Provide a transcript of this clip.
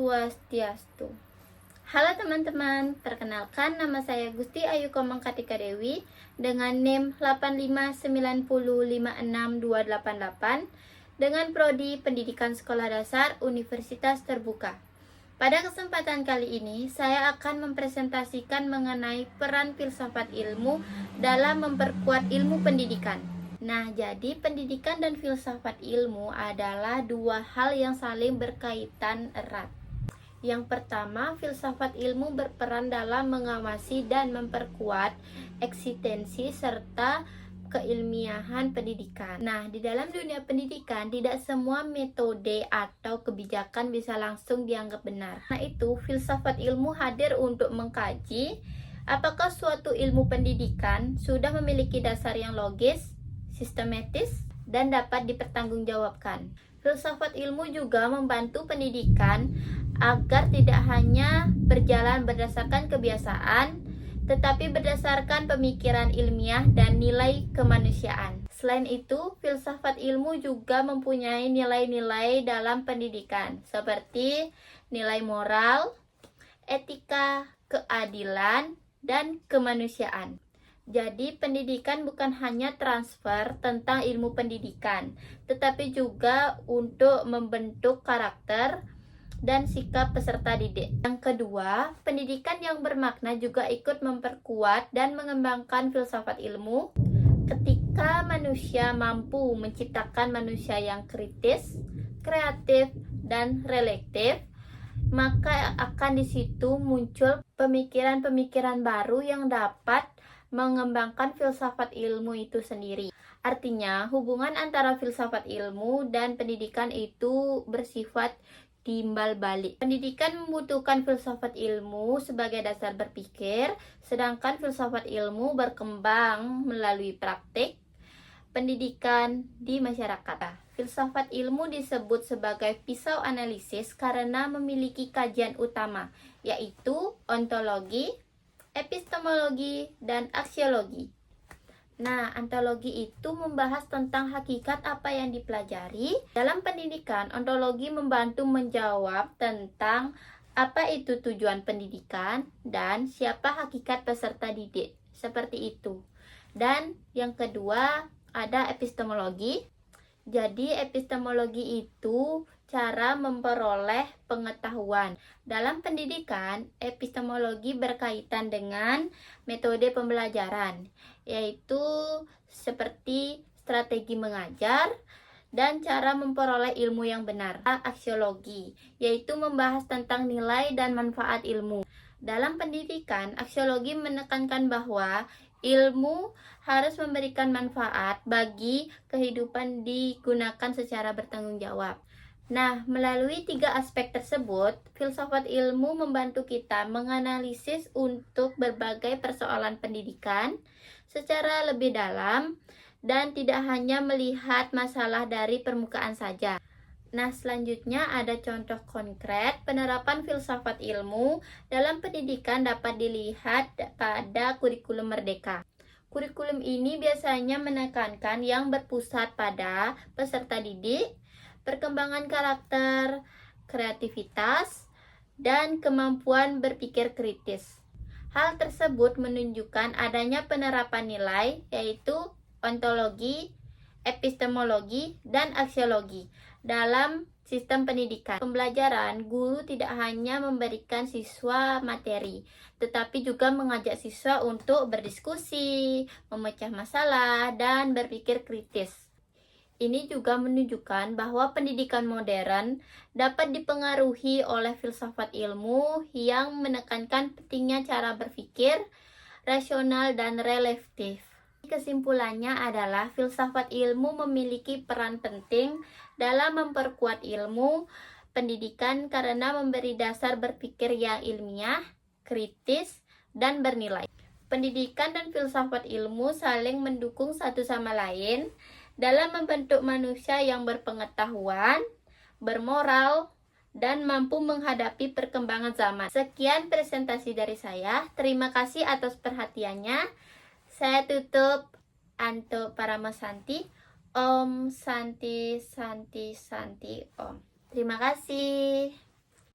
Swastiastu. Halo teman-teman, perkenalkan nama saya Gusti Ayu Komang Kartika Dewi dengan NIM 859056288 dengan Prodi Pendidikan Sekolah Dasar Universitas Terbuka. Pada kesempatan kali ini, saya akan mempresentasikan mengenai peran filsafat ilmu dalam memperkuat ilmu pendidikan. Nah, jadi pendidikan dan filsafat ilmu adalah dua hal yang saling berkaitan erat. Yang pertama, filsafat ilmu berperan dalam mengawasi dan memperkuat eksistensi serta keilmiahan pendidikan. Nah, di dalam dunia pendidikan, tidak semua metode atau kebijakan bisa langsung dianggap benar. Nah, itu filsafat ilmu hadir untuk mengkaji apakah suatu ilmu pendidikan sudah memiliki dasar yang logis, sistematis, dan dapat dipertanggungjawabkan. Filsafat ilmu juga membantu pendidikan agar tidak hanya berjalan berdasarkan kebiasaan, tetapi berdasarkan pemikiran ilmiah dan nilai kemanusiaan. Selain itu, filsafat ilmu juga mempunyai nilai-nilai dalam pendidikan, seperti nilai moral, etika, keadilan, dan kemanusiaan. Jadi, pendidikan bukan hanya transfer tentang ilmu pendidikan, tetapi juga untuk membentuk karakter dan sikap peserta didik. Yang kedua, pendidikan yang bermakna juga ikut memperkuat dan mengembangkan filsafat ilmu. Ketika manusia mampu menciptakan manusia yang kritis, kreatif, dan reflektif, maka akan di situ muncul pemikiran-pemikiran baru yang dapat mengembangkan filsafat ilmu itu sendiri. Artinya, hubungan antara filsafat ilmu dan pendidikan itu bersifat timbal balik. Pendidikan membutuhkan filsafat ilmu sebagai dasar berpikir, sedangkan filsafat ilmu berkembang melalui praktik pendidikan di masyarakat. Filsafat ilmu disebut sebagai pisau analisis karena memiliki kajian utama, yaitu ontologi, epistemologi, dan aksiologi. Nah, ontologi itu membahas tentang hakikat apa yang dipelajari. Dalam pendidikan, ontologi membantu menjawab tentang apa itu tujuan pendidikan dan siapa hakikat peserta didik. Seperti itu. Dan yang kedua, ada epistemologi. Jadi, epistemologi itu cara memperoleh pengetahuan. Dalam pendidikan, epistemologi berkaitan dengan metode pembelajaran, yaitu seperti strategi mengajar dan cara memperoleh ilmu yang benar. Aksiologi, yaitu membahas tentang nilai dan manfaat ilmu. Dalam pendidikan, aksiologi menekankan bahwa ilmu harus memberikan manfaat bagi kehidupan digunakan secara bertanggung jawab. Nah, melalui tiga aspek tersebut, filsafat ilmu membantu kita menganalisis untuk berbagai persoalan pendidikan secara lebih dalam dan tidak hanya melihat masalah dari permukaan saja. Nah, selanjutnya ada contoh konkret penerapan filsafat ilmu dalam pendidikan dapat dilihat pada kurikulum Merdeka. Kurikulum ini biasanya menekankan yang berpusat pada peserta didik, perkembangan karakter, kreativitas, dan kemampuan berpikir kritis. Hal tersebut menunjukkan adanya penerapan nilai, yaitu ontologi, epistemologi, dan aksiologi dalam sistem pendidikan. Pembelajaran, guru tidak hanya memberikan siswa materi, tetapi juga mengajak siswa untuk berdiskusi, memecah masalah, dan berpikir kritis. Ini juga menunjukkan bahwa pendidikan modern dapat dipengaruhi oleh filsafat ilmu yang menekankan pentingnya cara berpikir rasional dan reflektif. Kesimpulannya adalah filsafat ilmu memiliki peran penting dalam memperkuat ilmu pendidikan karena memberi dasar berpikir yang ilmiah, kritis, dan bernilai. Pendidikan dan filsafat ilmu saling mendukung satu sama lain dalam membentuk manusia yang berpengetahuan, bermoral, dan mampu menghadapi perkembangan zaman. Sekian presentasi dari saya. Terima kasih atas perhatiannya. Saya tutup. Anto Paramasanti. Om Santi Santi Santi Om. Terima kasih.